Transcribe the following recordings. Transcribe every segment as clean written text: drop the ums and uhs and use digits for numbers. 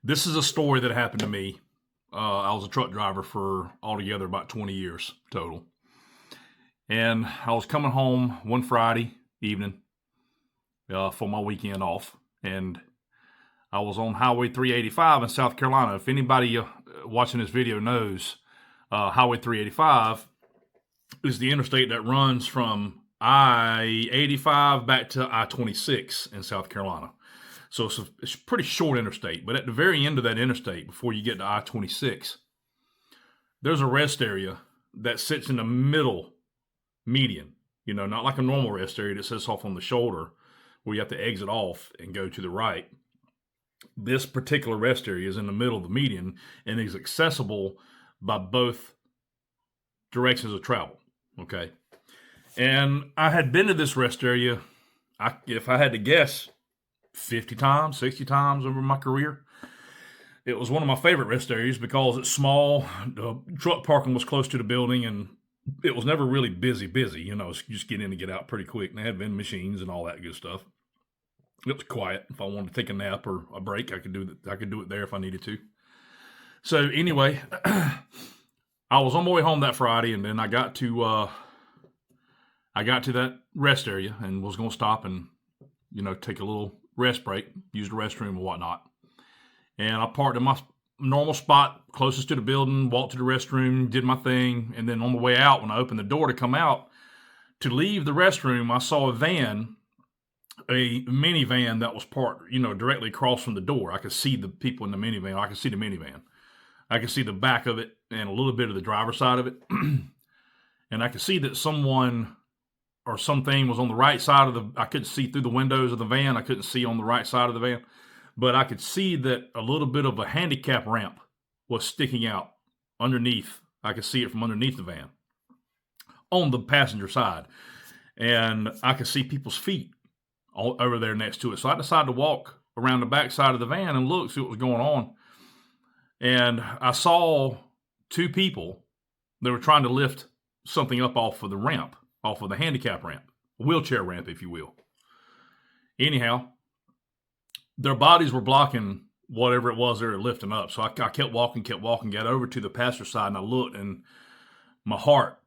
This is a story that happened to me. I was a truck driver for altogether about 20 years total. And I was coming home one Friday evening for my weekend off. And I was on Highway 385 in South Carolina. If anybody watching this video knows, Highway 385 is the interstate that runs from I-85 back to I-26 in South Carolina. So it's a pretty short interstate, but at the very end of that interstate, before you get to I-26, there's a rest area that sits in the middle median. You know, not like a normal rest area that sits off on the shoulder where you have to exit off and go to the right. This particular rest area is in the middle of the median and is accessible by both directions of travel. Okay. And I had been to this rest area, if I had to guess, 50 times, 60 times over my career. It was one of my favorite rest areas because it's small. The truck parking was close to the building, and it was never really busy. You know, you just get in and get out pretty quick. And they had vending machines and all that good stuff. It was quiet. If I wanted to take a nap or a break, I could do it there if I needed to. So anyway, I was on my way home that Friday, and then I got to that rest area and was going to stop and, you know, take a little rest break, use the restroom and whatnot. And I parked in my normal spot closest to the building, walked to the restroom, did my thing. And then on the way out, when I opened the door to come out to leave the restroom, I saw a minivan that was parked, you know, directly across from the door. I could see the people in the minivan. I could see the minivan. I could see the back of it and a little bit of the driver's side of it. And I could see that someone or something was on the right side of I couldn't see through the windows of the van. I couldn't see on the right side of the van, but I could see that a little bit of a handicap ramp was sticking out underneath. I could see it from underneath the van on the passenger side, and I could see people's feet all over there next to it. So I decided to walk around the back side of the van and look, see what was going on. And I saw two people. They were trying to lift something up off of the ramp, off of the handicap ramp, wheelchair ramp, if you will. Anyhow, their bodies were blocking whatever it was they were lifting up. So I kept walking, got over to the passenger side, and I looked, and my heart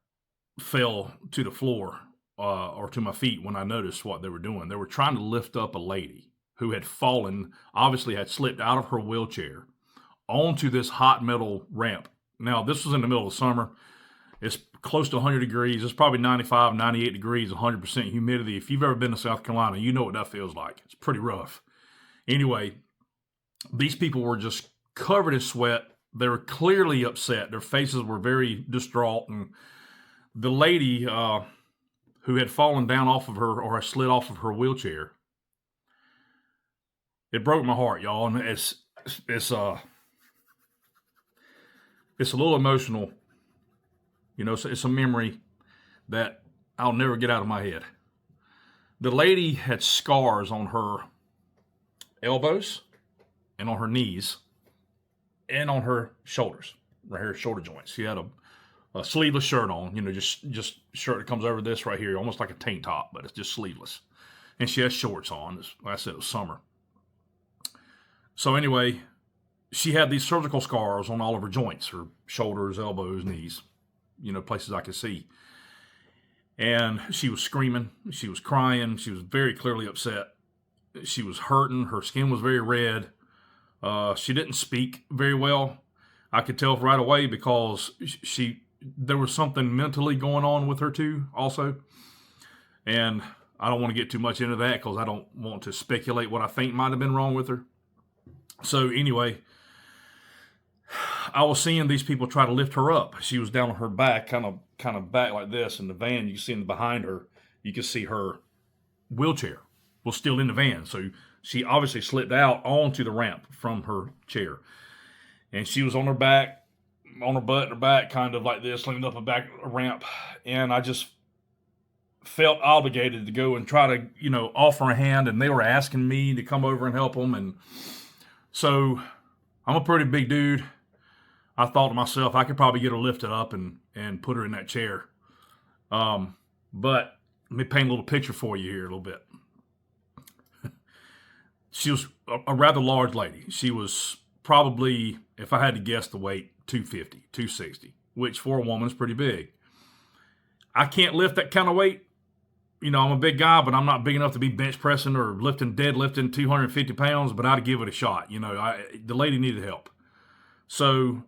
fell to the floor or to my feet when I noticed what they were doing. They were trying to lift up a lady who had fallen, obviously had slipped out of her wheelchair onto this hot metal ramp. Now, this was in the middle of summer. It's close to 100 degrees. It's probably 95, 98 degrees, 100% humidity. If you've ever been to South Carolina, you know what that feels like. It's pretty rough. Anyway, these people were just covered in sweat. They were clearly upset. Their faces were very distraught. And the lady who had fallen down off of her or slid off of her wheelchair, it broke my heart, y'all. And it's a little emotional. You know, it's a memory that I'll never get out of my head. The lady had scars on her elbows and on her knees and on her shoulders, right here, shoulder joints. She had a sleeveless shirt on, you know, just shirt that comes over this right here, almost like a tank top, but it's just sleeveless. And she has shorts on. Like I said, it was summer. So anyway, she had these surgical scars on all of her joints, her shoulders, elbows, knees, you know, places I could see. And she was screaming, she was crying, she was very clearly upset. She was hurting, her skin was very red. She didn't speak very well. I could tell right away because there was something mentally going on with her too, also. And I don't want to get too much into that because I don't want to speculate what I think might have been wrong with her. So anyway, I was seeing these people try to lift her up. She was down on her back, kind of back like this in the van. You see behind her, you can see her wheelchair was still in the van. So she obviously slipped out onto the ramp from her chair. And she was on her back, on her butt and her back, kind of like this, leaning up a ramp. And I just felt obligated to go and try to, you know, offer a hand. And they were asking me to come over and help them. And so I'm a pretty big dude. I thought to myself, I could probably get her lifted up and put her in that chair. But let me paint a little picture for you here a little bit. She was a rather large lady. She was probably, if I had to guess the weight, 250, 260, which for a woman is pretty big. I can't lift that kind of weight. You know, I'm a big guy, but I'm not big enough to be bench pressing or deadlifting 250 pounds, but I'd give it a shot. You know, the lady needed help. So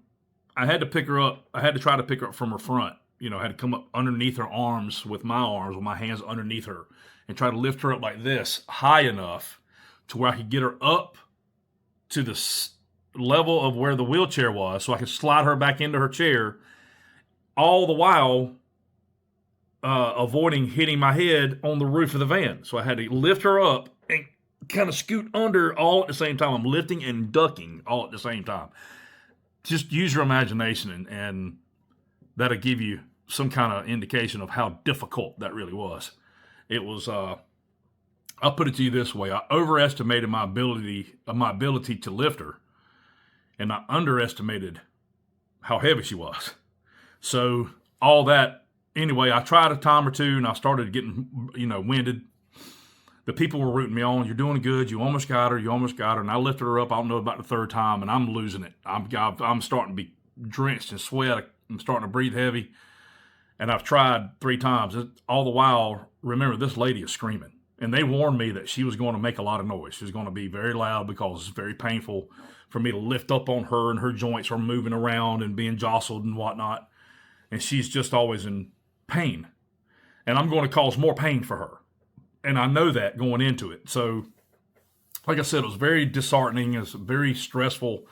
I had to pick her up. I had to try to pick her up from her front. You know, I had to come up underneath her arms with my hands underneath her, and try to lift her up like this, high enough to where I could get her up to the level of where the wheelchair was, so I could slide her back into her chair, all the while avoiding hitting my head on the roof of the van. So I had to lift her up and kind of scoot under all at the same time. I'm lifting and ducking all at the same time. Just use your imagination, and that'll give you some kind of indication of how difficult that really was. It was, I'll put it to you this way. I overestimated my ability to lift her, and I underestimated how heavy she was. So all that, anyway, I tried a time or two, and I started getting, winded. The people were rooting me on. You're doing good. You almost got her. And I lifted her up, I don't know, about the third time, and I'm losing it. I'm starting to be drenched in sweat. I'm starting to breathe heavy. And I've tried 3 times. All the while, remember, this lady is screaming. And they warned me that she was going to make a lot of noise. She was going to be very loud because it's very painful for me to lift up on her, and her joints are moving around and being jostled and whatnot. And she's just always in pain. And I'm going to cause more pain for her. And I know that going into it. So, like I said, it was very disheartening. It's a very stressful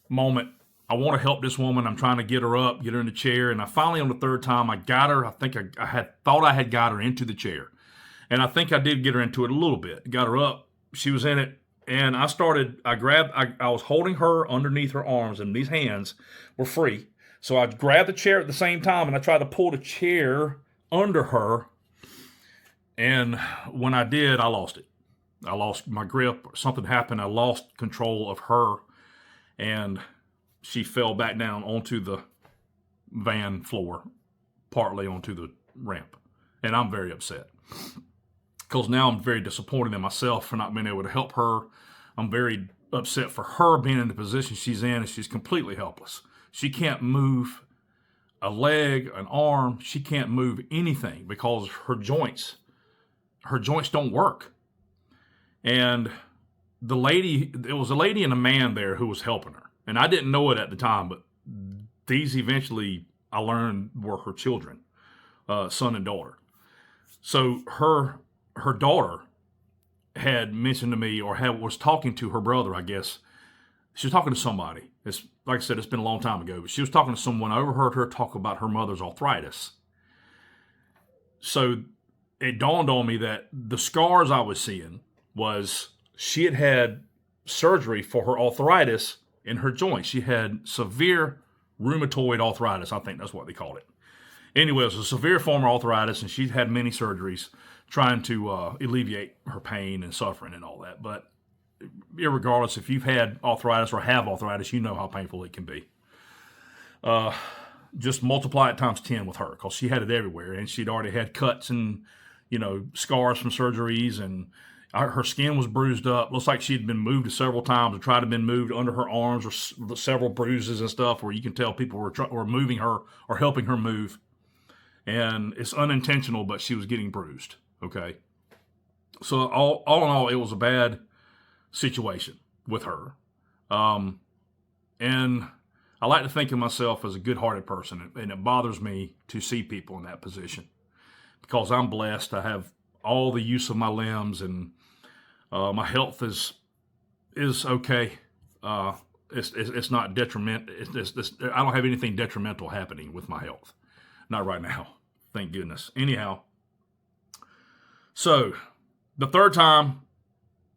moment. I want to help this woman. I'm trying to get her up, get her in the chair. And I finally, on the third time, I got her. I think I had got her into the chair. And I think I did get her into it a little bit. Got her up. She was in it. And I was holding her underneath her arms, and these hands were free. So I grabbed the chair at the same time, and I tried to pull the chair under her. And when I did, I lost it. I lost my grip. Something happened. I lost control of her, and she fell back down onto the van floor, partly onto the ramp. And I'm very upset, because now I'm very disappointed in myself for not being able to help her. I'm very upset for her being in the position she's in, and she's completely helpless. She can't move a leg, an arm. She can't move anything because her joints don't work. And it was a lady and a man there who was helping her. And I didn't know it at the time, but these eventually, I learned, were her children, son and daughter. So her daughter had mentioned to me, or was talking to her brother, I guess. She was talking to somebody. It's, like I said, it's been a long time ago, but she was talking to someone. I overheard her talk about her mother's arthritis. So it dawned on me that the scars I was seeing was she had had surgery for her arthritis in her joints. She had severe rheumatoid arthritis. I think that's what they called it. Anyway, it was a severe form of arthritis, and she'd had many surgeries trying to alleviate her pain and suffering and all that. But irregardless, if you've had arthritis or have arthritis, you know how painful it can be. Just multiply it times 10 with her, because she had it everywhere, and she'd already had cuts and scars from surgeries, and her skin was bruised up. Looks like she'd been moved several times, or tried to been moved under her arms, or several bruises and stuff where you can tell people were moving her or helping her move. And it's unintentional, but she was getting bruised. Okay. So all in all, it was a bad situation with her. And I like to think of myself as a good-hearted person, and it bothers me to see people in that position, because I'm blessed. I have all the use of my limbs, and my health is okay. It's not detrimental. I don't have anything detrimental happening with my health. Not right now. Thank goodness. Anyhow, so the third time,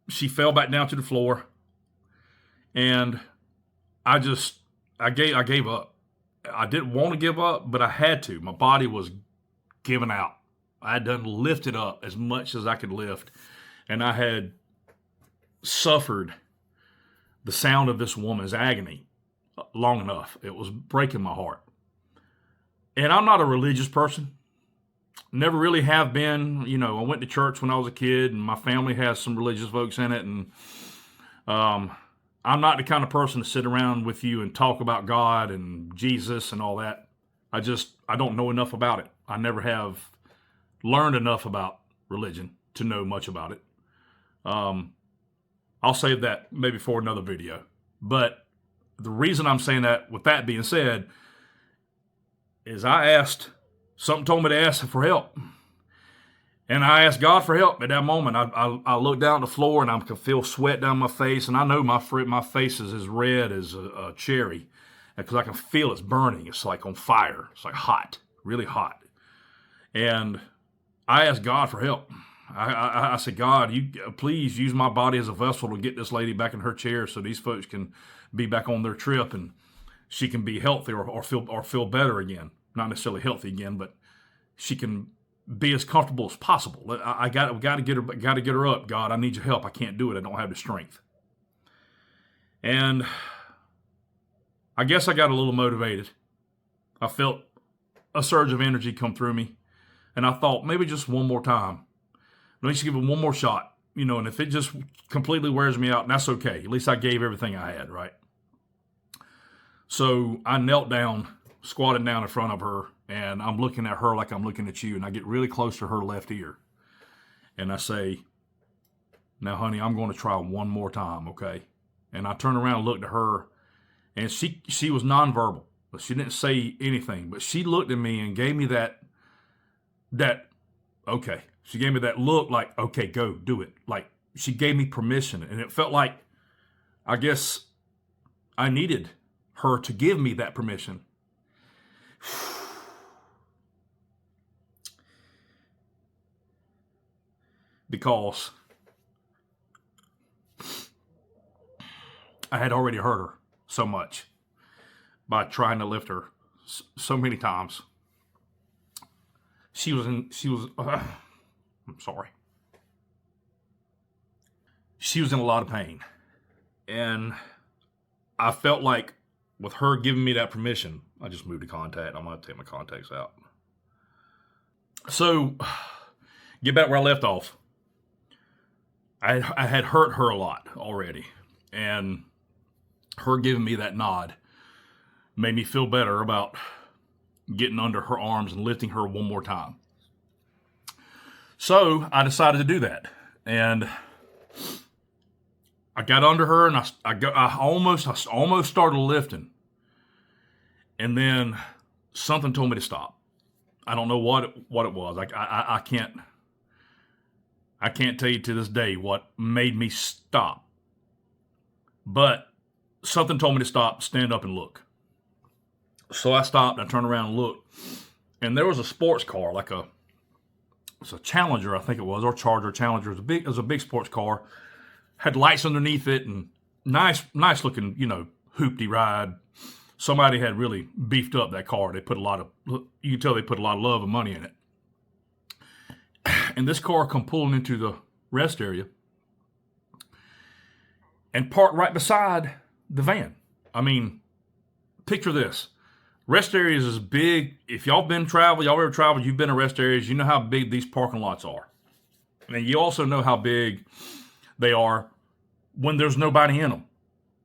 she fell back down to the floor, and I gave up. I didn't want to give up, but I had to. My body was giving out. I had done lifted up as much as I could lift, and I had suffered the sound of this woman's agony long enough. It was breaking my heart. And I'm not a religious person. Never really have been. I went to church when I was a kid, and my family has some religious folks in it, and I'm not the kind of person to sit around with you and talk about God and Jesus and all that. I don't know enough about it. I never have learned enough about religion to know much about it. I'll save that maybe for another video. But the reason I'm saying that, with that being said, is something told me to ask for help. And I asked God for help at that moment. I looked down at the floor and I could feel sweat down my face. And I know my face is as red as a cherry because I can feel it's burning. It's like on fire. It's like hot, really hot. And I asked God for help. I said, God, you please use my body as a vessel to get this lady back in her chair so these folks can be back on their trip and she can be healthy or feel better again. Not necessarily healthy again, but she can be as comfortable as possible. We got to get her up. God, I need your help. I can't do it. I don't have the strength. And I guess I got a little motivated. I felt a surge of energy come through me. And I thought, maybe just one more time. Let me just give it one more shot. And if it just completely wears me out, that's okay. At least I gave everything I had, right? So I knelt down, squatted down in front of her, and I'm looking at her like I'm looking at you. And I get really close to her left ear. And I say, now, honey, I'm going to try one more time, okay? And I turn around and looked at her, and she was nonverbal. But she didn't say anything. But she looked at me and gave me that okay. She gave me that look like, okay, go, do it. Like, she gave me permission. And it felt like, I guess, I needed her to give me that permission. Because I had already hurt her so much by trying to lift her so many times. I'm sorry. She was in a lot of pain. And I felt like with her giving me that permission, I just moved to contact. I'm going to take my contacts out. So, get back where I left off. I had hurt her a lot already. And her giving me that nod made me feel better about getting under her arms and lifting her one more time. So I decided to do that, and I got under her, and I almost started lifting, and then something told me to stop. I don't know what it was. I can't tell you to this day what made me stop, but something told me to stop, stand up, and look. So I stopped, and I turned around and looked, and there was a sports car, it's a Challenger, I think it was, or Charger. Challenger. It was a big sports car. Had lights underneath it and nice looking, hoopty ride. Somebody had really beefed up that car. You can tell they put a lot of love and money in it. And this car come pulling into the rest area and parked right beside the van. I mean, picture this. Rest areas is big. If y'all ever traveled, you've been to rest areas, you know how big these parking lots are. And you also know how big they are when there's nobody in them.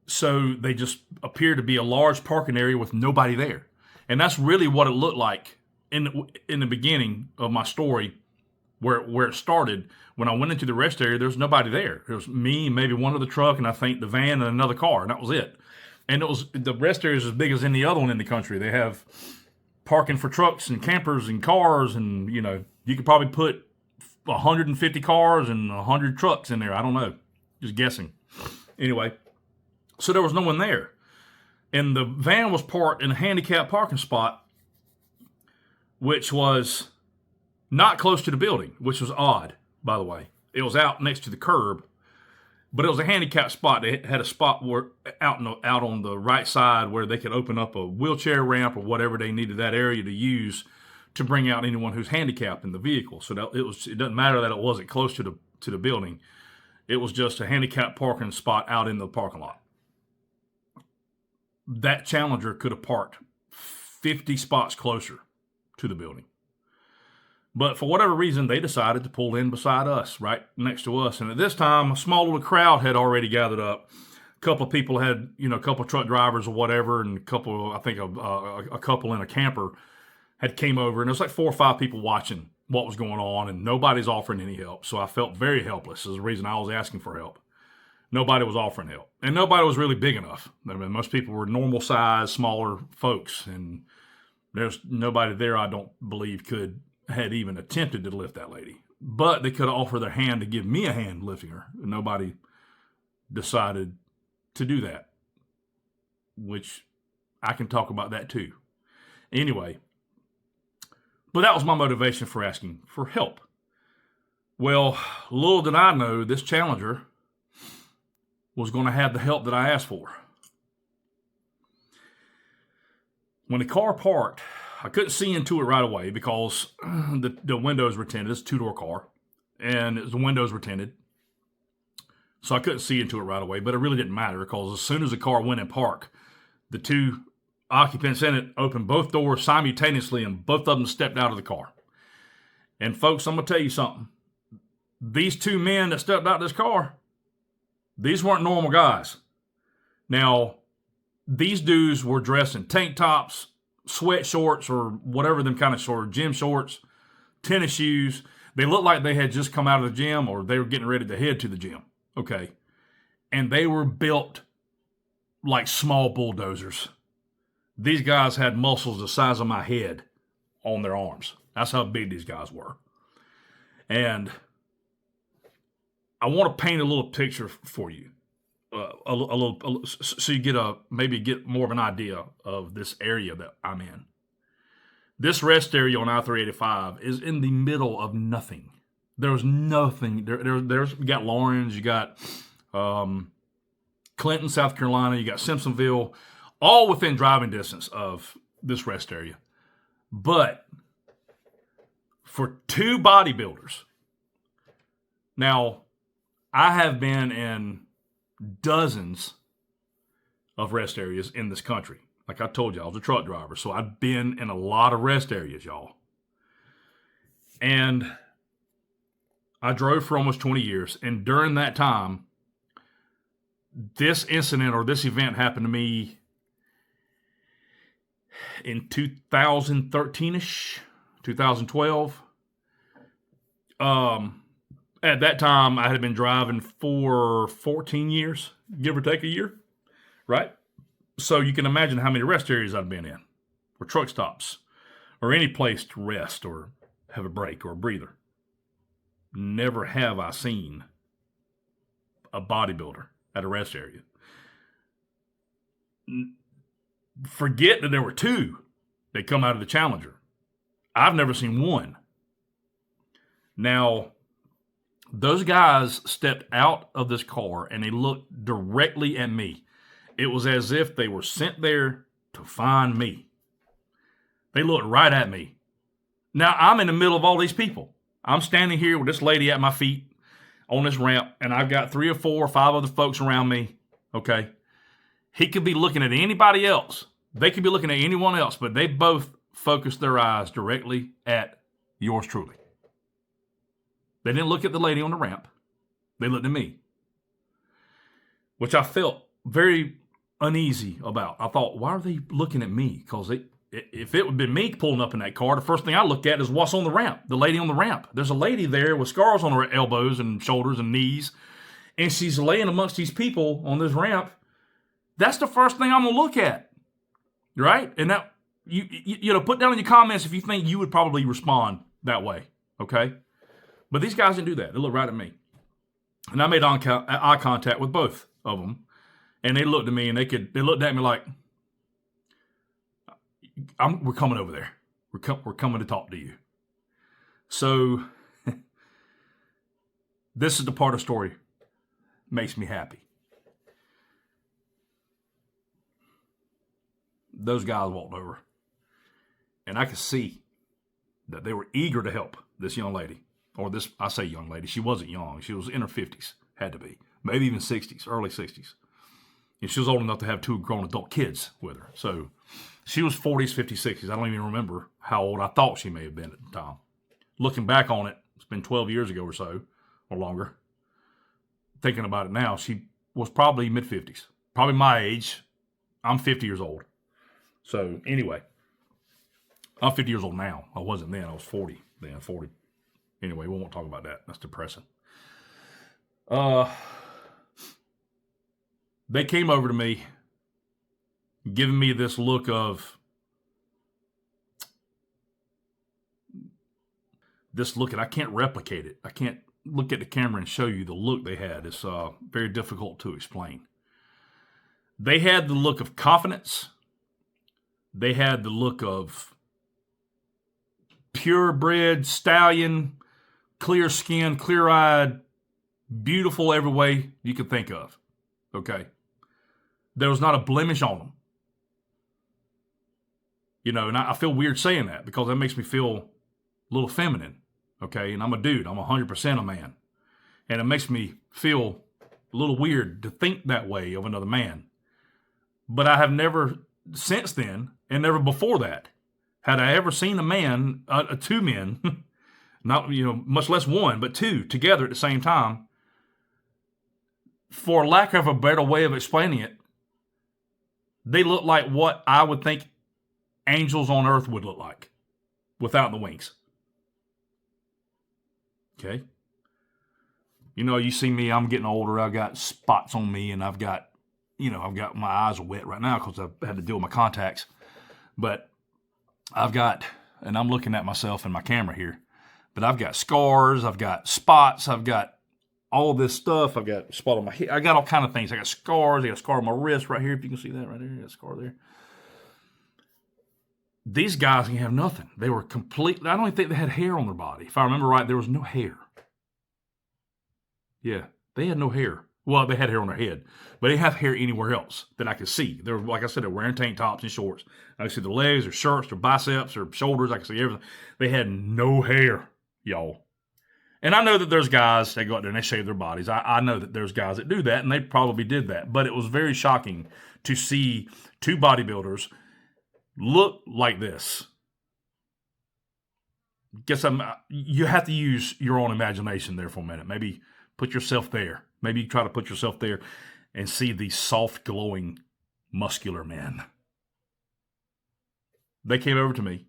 So they just appear to be a large parking area with nobody there. And that's really what it looked like in the beginning of my story, where it started. When I went into the rest area, there was nobody there. It was me, maybe one other truck, and I think the van and another car, and that was it. And the rest area is as big as any other one in the country. They have parking for trucks and campers and cars, and you could probably put 150 cars and 100 trucks in there. I don't know, just guessing. Anyway, so there was no one there, and the van was parked in a handicapped parking spot, which was not close to the building, which was odd, by the way. It was out next to the curb. But it was a handicapped spot. They had a spot out on the right side where they could open up a wheelchair ramp or whatever they needed that area to use to bring out anyone who's handicapped in the vehicle. So it doesn't matter that it wasn't close to the building. It was just a handicapped parking spot out in the parking lot. That Challenger could have parked 50 spots closer to the building. But for whatever reason, they decided to pull in beside us, right next to us. And at this time, a small little crowd had already gathered up A couple of people had, a couple of truck drivers or whatever, and I think a couple in a camper had came over, and there was like 4 or 5 people watching what was going on, and nobody's offering any help. So I felt very helpless. Is the reason I was asking for help. Nobody was offering help, and nobody was really big enough. I mean, most people were normal size, smaller folks, and there's nobody there I don't believe had even attempted to lift that lady. But they could have offered their hand to give me a hand lifting her. And nobody decided to do that, which I can talk about that too. Anyway, but that was my motivation for asking for help. Well, little did I know this challenger was going to have the help that I asked for. When the car parked, I couldn't see into it right away because the windows were tinted. It's a 2-door car, and the windows were tinted. So I couldn't see into it right away, but it really didn't matter because as soon as the car went in park, the 2 occupants in it opened both doors simultaneously, and both of them stepped out of the car. And folks, I'm going to tell you something. These 2 men that stepped out of this car, these weren't normal guys. Now, these dudes were dressed in tank tops, sweat shorts, or whatever them kind of shorts, gym shorts, tennis shoes. They looked like they had just come out of the gym or they were getting ready to head to the gym. Okay. And they were built like small bulldozers. These guys had muscles the size of my head on their arms. That's how big these guys were. And I want to paint a little picture for you, so you maybe get more of an idea of this area that I'm in. This rest area on I-385 is in the middle of nothing. There's nothing. You got Lawrence, you got Clinton, South Carolina, you got Simpsonville, all within driving distance of this rest area. But for 2 bodybuilders, now, I have been in dozens of rest areas in this country. Like I told you, I was a truck driver, so I've been in a lot of rest areas, y'all. And I drove for almost 20 years, and during that time, this incident or this event happened to me in 2013-ish, 2012. At that time, I had been driving for 14 years, give or take a year, right? So you can imagine how many rest areas I've been in, or truck stops, or any place to rest or have a break or a breather. Never have I seen a bodybuilder at a rest area. Forget that there were 2 that come out of the Challenger. I've never seen 1. Now, those guys stepped out of this car and they looked directly at me. It was as if they were sent there to find me. They looked right at me. Now, I'm in the middle of all these people. I'm standing here with this lady at my feet on this ramp, and I've got 3 or 4 or 5 other folks around me, okay? He could be looking at anybody else. They could be looking at anyone else, but they both focused their eyes directly at yours truly. They didn't look at the lady on the ramp. They looked at me, which I felt very uneasy about. I thought, why are they looking at me? Because if it would have been me pulling up in that car, the first thing I look at is what's on the ramp, the lady on the ramp. There's a lady there with scars on her elbows and shoulders and knees, and she's laying amongst these people on this ramp. That's the first thing I'm going to look at, right? And that, put down in your comments if you think you would probably respond that way, okay? But these guys didn't do that. They looked right at me. And I made eye contact with both of them. And they looked at me and they looked at me like, we're coming over there. We're coming to talk to you. So this is the part of the story that makes me happy. Those guys walked over. And I could see that they were eager to help this young lady. Or this, I say young lady, she wasn't young. She was in her 50s, had to be. Maybe even 60s, early 60s. And she was old enough to have 2 grown adult kids with her. So she was 40s, 50s, 60s. I don't even remember how old I thought she may have been at the time. Looking back on it, it's been 12 years ago or so, or longer. Thinking about it now, she was probably mid-50s. Probably my age. I'm 50 years old. So anyway, I'm 50 years old now. I wasn't then. I was 40 then, 40. Anyway, we won't talk about that. That's depressing. They came over to me, giving me this look of, and I can't replicate it. I can't look at the camera and show you the look they had. It's very difficult to explain. They had the look of confidence. They had the look of purebred stallion, clear skin, clear-eyed, beautiful every way you could think of. Okay? There was not a blemish on them. You know, and I feel weird saying that because that makes me feel a little feminine. Okay? And I'm a dude. I'm 100% a man. And it makes me feel a little weird to think that way of another man. But I have never since then, and never before that, had I ever seen a man, two men, not, much less one, but two together at the same time. For lack of a better way of explaining it, they look like what I would think angels on earth would look like without the wings. Okay? You see me, I'm getting older. I've got spots on me, and I've got my eyes are wet right now because I've had to deal with my contacts. But and I'm looking at myself in my camera here, but I've got scars, I've got spots, I've got all this stuff. I've got a spot on my head. I got all kind of things. I got scars. I got a scar on my wrist right here. If you can see that right there, I got a scar there. These guys didn't have nothing. They were completely, I don't even think they had hair on their body. If I remember right, there was no hair. Yeah, they had no hair. Well, they had hair on their head, but they didn't have hair anywhere else that I could see. They were, like I said, they're wearing tank tops and shorts. I could see their legs, their shirts, their biceps, their shoulders. I could see everything. They had no hair, y'all. And I know that there's guys that go out there and they shave their bodies. I know that there's guys that do that, and they probably did that. But it was very shocking to see two bodybuilders look like this. You have to use your own imagination there for a minute. Maybe put yourself there. Maybe try to put yourself there and see these soft, glowing, muscular men. They came over to me,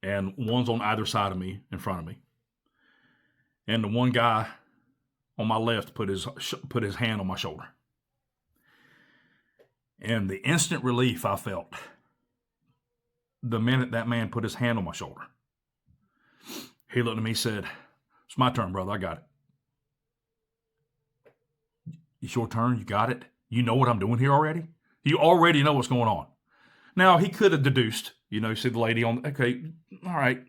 and one's on either side of me, in front of me. And the one guy on my left put his hand on my shoulder. And the instant relief I felt the minute that man put his hand on my shoulder, he looked at me and said, "It's my turn, brother. I got it." "It's your turn? You got it? You know what I'm doing here already? You already know what's going on." Now, he could have deduced, you see the lady on, okay, all right.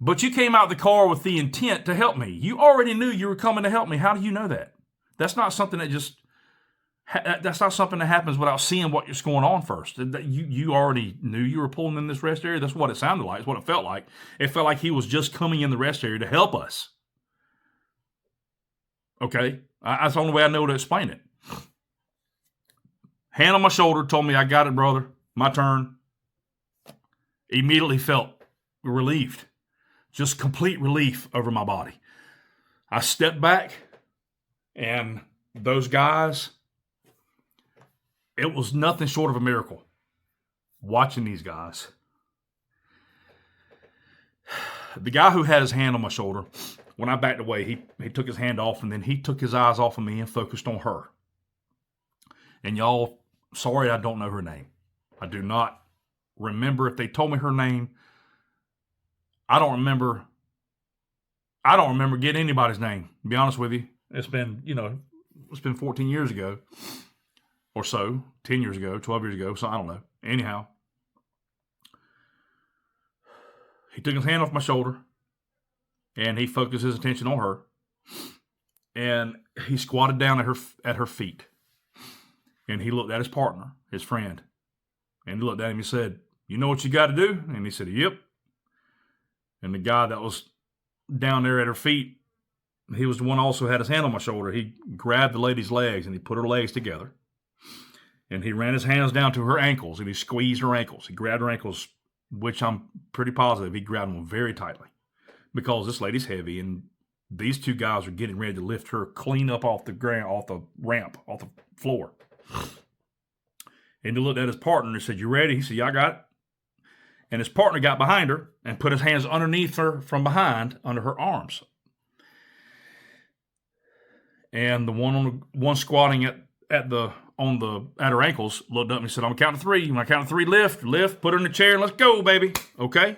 But you came out the car with the intent to help me. You already knew you were coming to help me. How do you know that? That's not something that's not something that happens without seeing what's going on first. You already knew you were pulling in this rest area. That's what it sounded like. It's what it felt like. It felt like he was just coming in the rest area to help us. Okay? That's the only way I know to explain it. Hand on my shoulder, told me, "I got it, brother. My turn." Immediately felt relieved. Just complete relief over my body. I stepped back, and those guys, it was nothing short of a miracle watching these guys. The guy who had his hand on my shoulder, when I backed away, he took his hand off, and then he took his eyes off of me and focused on her. And y'all, sorry I don't know her name. I do not remember if they told me her name. I don't remember getting anybody's name, to be honest with you. It's been 14 years ago or so, 10 years ago, 12 years ago, so I don't know. Anyhow, he took his hand off my shoulder, and he focused his attention on her, and he squatted down at her feet, and he looked at his partner, his friend, and he looked at him and said, "You know what you got to do?" And he said, "Yep." And the guy that was down there at her feet, he was the one also had his hand on my shoulder. He grabbed the lady's legs and he put her legs together. And he ran his hands down to her ankles and he squeezed her ankles. He grabbed her ankles, which I'm pretty positive he grabbed them very tightly because this lady's heavy and These two guys are getting ready to lift her clean up off the ground, off the ramp, off the floor. And he looked at his partner and said, "You ready?" He said, "Yeah, I got it." And his partner got behind her and put his hands underneath her from behind, under her arms. And the one squatting at her ankles looked up and said, "I'm gonna count to three. When I count to three, lift, put her in the chair, and let's go, baby." Okay?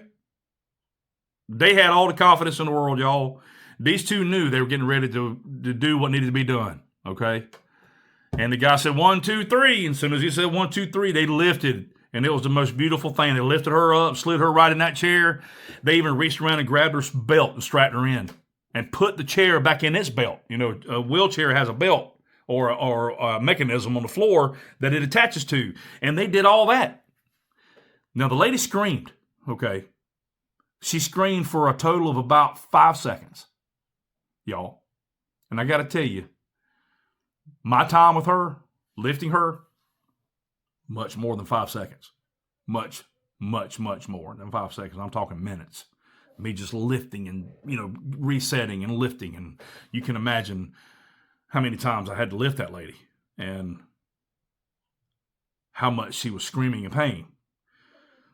They had all the confidence in the world, y'all. These two knew they were getting ready to do what needed to be done. Okay? And the guy said 1, 2, 3. And as soon as he said 1, 2, 3, they lifted. And it was the most beautiful thing. They lifted her up, slid her right in that chair. They even reached around and grabbed her belt and strapped her in and put the chair back in its belt. You know, a wheelchair has a belt or a mechanism on the floor that it attaches to. And they did all that. Now, the lady screamed, okay? She screamed for a total of about 5 seconds, y'all. And I got to tell you, my time with her, lifting her, much more than 5 seconds. Much, much, much more than 5 seconds. I'm talking minutes. Me just lifting and, resetting and lifting. And you can imagine how many times I had to lift that lady and how much she was screaming in pain.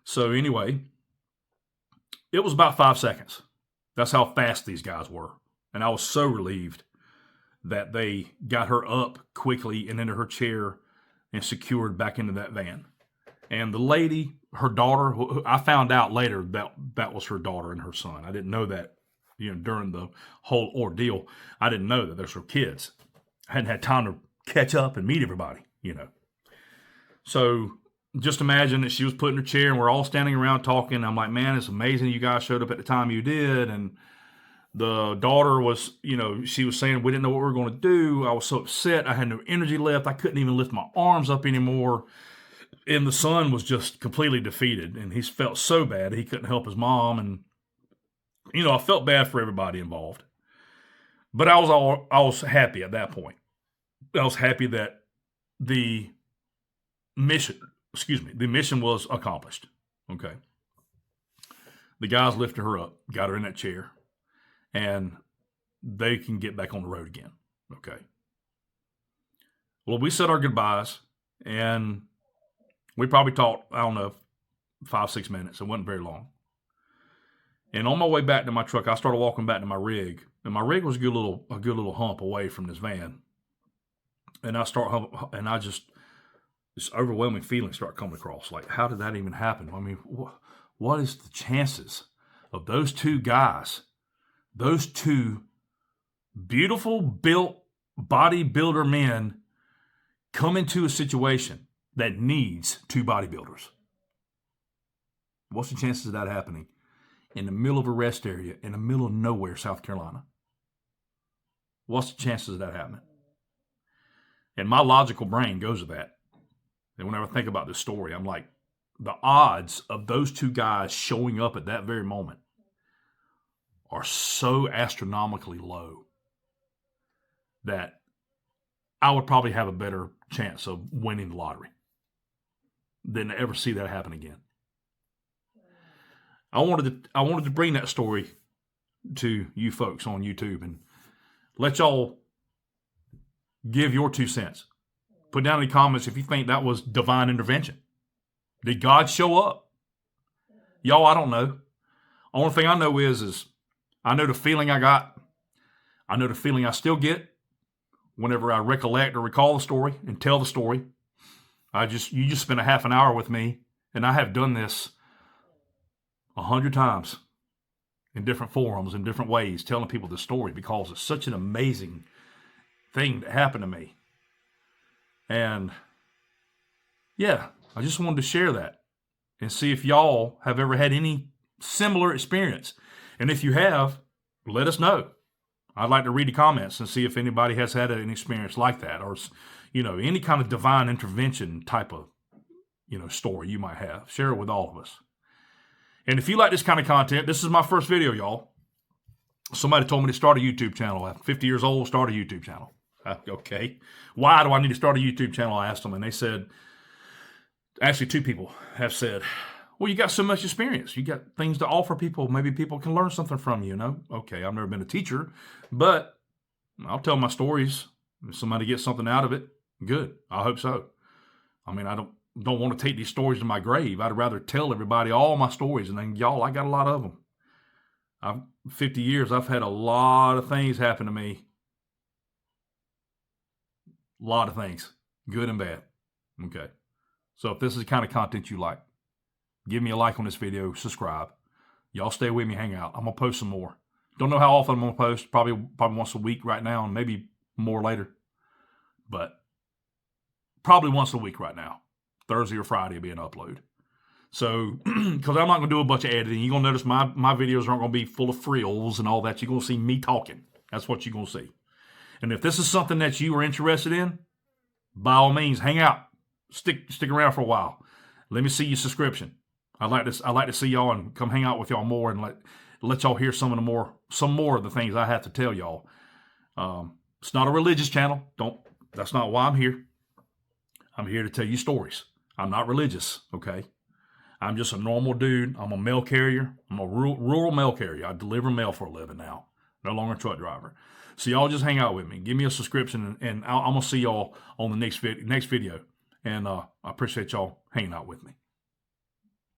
So anyway, it was about 5 seconds. That's how fast these guys were. And I was so relieved that they got her up quickly and into her chair and secured back into that van. And the lady, her daughter, I found out later that was her daughter and her son. I didn't know that, during the whole ordeal. I didn't know that those were kids. I hadn't had time to catch up and meet everybody, So just imagine that she was put in her chair and we're all standing around talking. I'm like, man, it's amazing you guys showed up at the time you did. And the daughter was, she was saying we didn't know what we were going to do. I was so upset. I had no energy left. I couldn't even lift my arms up anymore. And the son was just completely defeated. And he felt so bad he couldn't help his mom. And, I felt bad for everybody involved. But I was happy at that point. I was happy that the mission was accomplished. Okay. The guys lifted her up, got her in that chair. And they can get back on the road again. Okay. Well, we said our goodbyes, and we probably talked, 5, 6 minutes. It wasn't very long. And on my way back to my truck, I started walking back to my rig, and my rig was a good little hump away from this van. And I just this overwhelming feeling start coming across. Like, how did that even happen? I mean, what is the chances of those two guys? Those two beautiful built bodybuilder men come into a situation that needs two bodybuilders. What's the chances of that happening in the middle of a rest area in the middle of nowhere, South Carolina? What's the chances of that happening? And my logical brain goes to that. And whenever I think about this story, I'm like, the odds of those two guys showing up at that very moment are so astronomically low that I would probably have a better chance of winning the lottery than to ever see that happen again. I wanted to bring that story to you folks on YouTube and let y'all give your 2 cents. Put down in the comments if you think that was divine intervention. Did God show up? Y'all, I don't know. Only thing I know is I know the feeling I got. I know the feeling I still get whenever I recollect or recall the story and tell the story. You just spent a half an hour with me, and I have done this 100 times in different forums, in different ways, telling people the story because it's such an amazing thing that happened to me. And yeah, I just wanted to share that and see if y'all have ever had any similar experience. And if you have, let us know. I'd like to read the comments and see if anybody has had an experience like that or, any kind of divine intervention type of, story you might have. Share it with all of us. And if you like this kind of content, this is my first video, y'all. Somebody told me to start a YouTube channel. I'm 50 years old, start a YouTube channel. Okay. Why do I need to start a YouTube channel? I asked them, and they said, actually 2 people have said, Well, you got so much experience. You got things to offer people. Maybe people can learn something from you, Okay, I've never been a teacher, but I'll tell my stories. If somebody gets something out of it, good. I hope so. I mean, I don't want to take these stories to my grave. I'd rather tell everybody all my stories, and then y'all, I got a lot of them. 50 years, I've had a lot of things happen to me. A lot of things, good and bad. Okay. So if this is the kind of content you like, give me a like on this video, subscribe. Y'all stay with me, hang out. I'm going to post some more. Don't know how often I'm going to post. Probably once a week right now, and maybe more later. But probably once a week right now. Thursday or Friday will be an upload. So, because I'm not going to do a bunch of editing, you're going to notice my videos aren't going to be full of frills and all that. You're going to see me talking. That's what you're going to see. And if this is something that you are interested in, by all means, hang out. Stick around for a while. Let me see your subscription. I'd like to see y'all and come hang out with y'all more and let y'all hear some more of the things I have to tell y'all. It's not a religious channel. That's not why I'm here. I'm here to tell you stories. I'm not religious, okay? I'm just a normal dude. I'm a mail carrier. I'm a rural mail carrier. I deliver mail for a living now. No longer a truck driver. So y'all just hang out with me. Give me a subscription, and I'm going to see y'all on the next video. And I appreciate y'all hanging out with me.